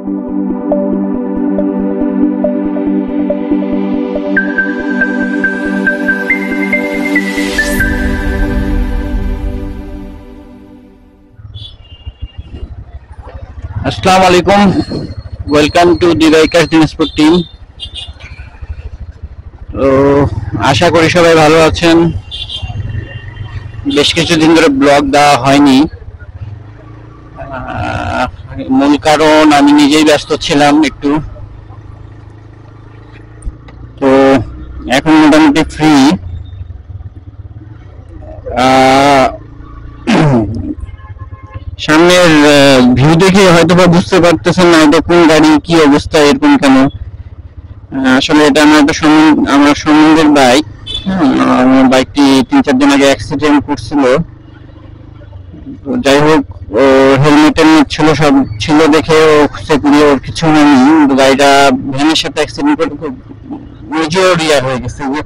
আসসালামু আলাইকুম, welcome to the biker Dinajpur team. তো আশা করি সবাই ভালো আছেন। বেশ কিছুদিন ধরে ব্লগ দেওয়া হয়নি, মূল কারণ আমি নিজেই ব্যস্ত ছিলাম একটু। তো এখন মোটামুটি ফ্রি। সামনের ভিউ দেখে হয়তো বা বুঝতে পারতেছেন না এটা কোন গাড়ি, কি অবস্থা, এরকম কেন। আসলে এটা আমার সম্বন্ধের বাইক। আমার বাইকটি 3-4 দিন আগে অ্যাক্সিডেন্ট করছিল। যাই হোক, হেলমেটের ছিল, সব ছিল দেখে সেগুলো ওর কিছু হয়নি। গাড়িটা ভ্যানের সাথে অ্যাক্সিডেন্ট করে খুব মেজর হয়ে গেছে, যে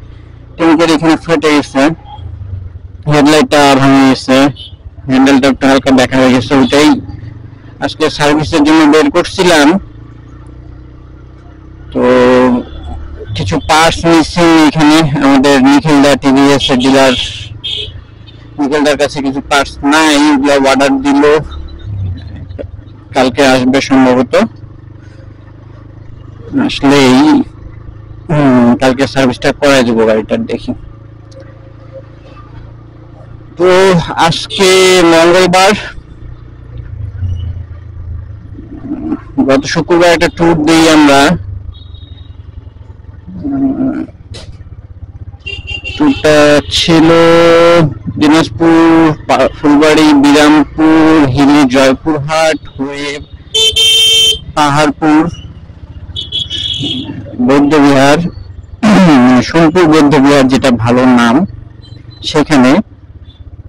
ট্যাঙ্কের এখানে ফেটে গেছে, হেডলাইটটা ভেঙে গেছে, হ্যান্ডেলটা একটু হালকা দেখা হয়ে গেছে। ওইটাই আজকে সার্ভিসের জন্য বের করছিলাম। তো কিছু পার্টস মিসিং এখানে, আমাদের নিখিলদা টিভিএস এর ডিলার, নিখিলদার কাছে কিছু পার্টস নাই, এগুলো অর্ডার দিল, কালকে আসবে সম্ভবত। আসলেই কালকে সার্ভিসটা করাই দেবো গাড়িটার, দেখি। তো আজকে মঙ্গলবার, গত শুক্রবার একটা ট্যুর দিই আমরা। ট্যুরটা ছিল দিনাজপুর, ফুলবাড়ি, বিরামপুর, হিলি, জয়পুরহাট হয়ে পাহাড়পুর, বৌদ্ধবিহার, সোনপুর বৌদ্ধবিহার যেটা ভালো নাম, সেখানে।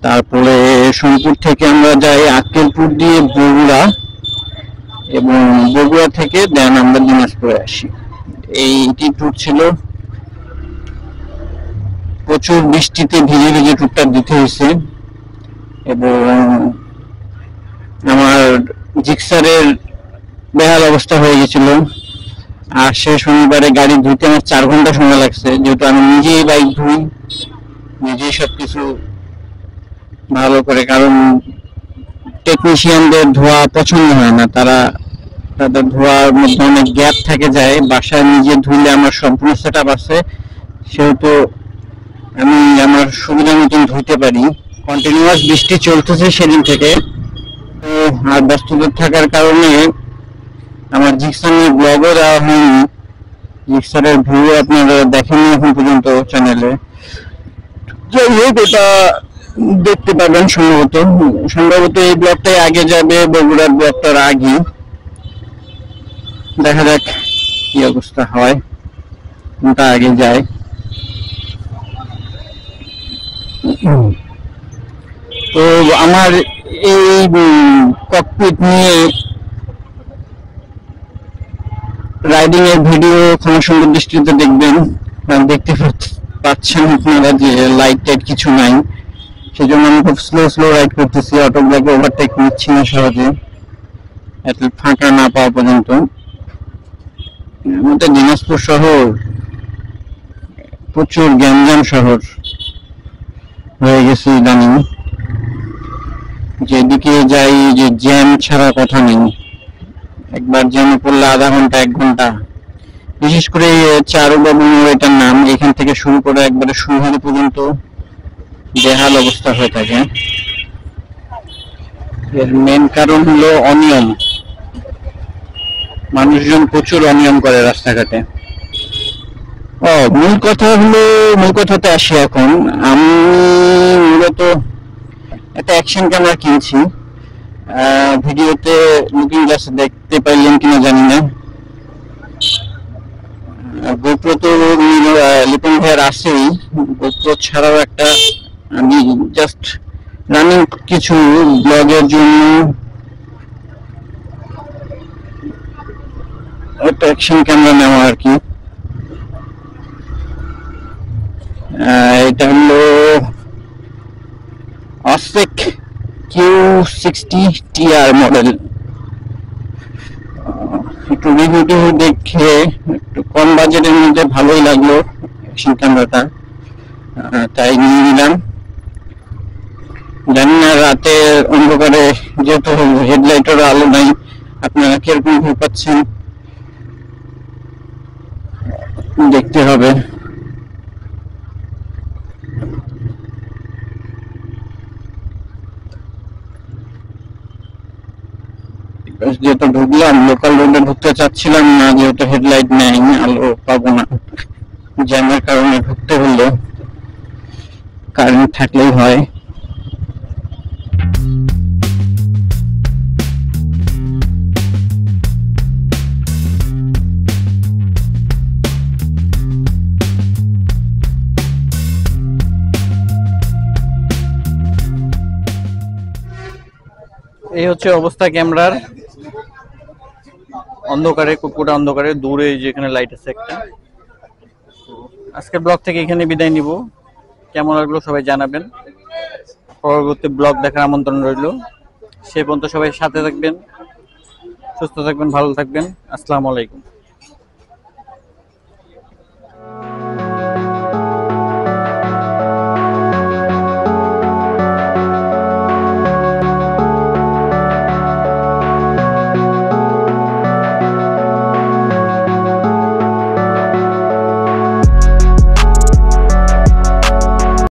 তারপরে সোনপুর থেকে আমরা যাই আক্কেলপুর দিয়ে বগুড়া, এবং বগুড়া থেকে দেন আমরা দিনাজপুরে আসি। এইটি ট্যুর ছিল। প্রচুর বৃষ্টিতে ভিজে ভিজে ট্যুরটা দিতে হয়েছে, এবং আমার জিক্সারের বেহাল অবস্থা হয়ে গেছিল। আর সে শনিবারে গাড়ি ধুইতে আমার 4 ঘন্টা সময় লাগছে, যেহেতু আমি নিজেই বাইক ধুই, নিজেই সবকিছু ভালো করে। কারণ টেকনিশিয়ানদের ধোয়া পছন্দ হয় না, তাদের ধোয়ার মধ্যে অনেক গ্যাপ থেকে যায়। বাসায় নিজে ধুইলে আমার সম্পূর্ণ সেট আপ আছে, সেহেতু আমি আমার সুবিধা মতন ধুইতে পারি। কন্টিনিউয়াস বৃষ্টি চলতেছে সেদিন থেকে, তো আর ব্যস্ততা থাকার কারণে আমার জিক্সার নিয়ে ব্লগও দেওয়া হয়নি। জিক্সারের ভিউ আপনারা দেখেননি এখন পর্যন্ত চ্যানেলে। যাই হোক, এটা দেখতে পাবেন সম্ভবত এই ব্লগটাই আগে যাবে, বগুড়ার ব্লগটার আগে। দেখা যাক কি অবস্থা হয়, কোনটা আগে যায়। তো আমার এই ককপিট নিয়ে রাইডিং এর ভিডিও ক্ষমাসুন্দর দৃষ্টিতে দেখবেন। দেখতে পাচ্ছেন আপনারা যে লাইট টাইট কিছু নাই, সেজন্য আমি খুব স্লো রাইড করতেছি। অটোগুলোকে ওভারটেক নিচ্ছি না সহজে, এত ফাঁকা না পাওয়া পর্যন্ত। আমাদের দিনাজপুর শহর প্রচুর গ্যাঞ্জাম শহর হয়ে গেছে ইদানিং। যেদিকে যাই যে জ্যাম ছাড়া কথা নেই, একবার জ্যামে পড়লে আধা ঘন্টা 1 ঘন্টা। বিশেষ করে চারুবাবু মোড়, এটার নাম, এখান থেকে শুরু করে একবারে সুহারি পর্যন্ত বেহাল অবস্থা হয়ে থাকে। এর মেন কারণ হলো অনিয়ম। মানুষজন প্রচুর অনিয়ম করে রাস্তাঘাটে। মূল কথাতে আসি এখন। আমি মূলত একটা অ্যাকশন ক্যামেরা কিনছি। ভিডিওতে লুকিং গ্লাসে দেখতে পাইলেন কিনা জানি না। গোপ্রো তো লিপন ভাইয়ের আছেই, গোপ্রো ছাড়াও একটা আমি জাস্ট রানিং কিছু ব্লগের জন্য একটা অ্যাকশন ক্যামেরা নেওয়া আর কি। এটা হলো অসেক Q60 TR মডেল। একটু রিভিউ দেখে একটু কম বাজেটের মধ্যে ভালোই লাগলো অ্যাকশন ক্যামেরাটা, তাই নিয়ে নিলাম। জানি না রাতে অন্ধকারে যেহেতু হেডলাইটের আলো নাই আপনারা কিরকম ভয় পাচ্ছেন দেখতে হবে। যেহেতু ঢুকলাম, লোকাল রোডে ঢুকতে চাচ্ছিলাম না, যেহেতু হেডলাইট নেই, আলো পাবো না, জ্যামের কারণে ঢুকতে হলো। কারেন্ট থাকলেই হয়। এই হচ্ছে অবস্থা ক্যামেরার, অন্ধকারে, কুটকুটা অন্ধকারে, দূরে যেখানে লাইট আছে একটা। আজকের ব্লগ থেকে এখানে বিদায় নিব। কেমন লাগলো সবাই জানাবেন। পরবর্তী ব্লগ দেখার আমন্ত্রণ রইল। সে পর্যন্ত সবাই সাথে থাকবেন, সুস্থ থাকবেন, ভালো থাকবেন। আসসালামু আলাইকুম।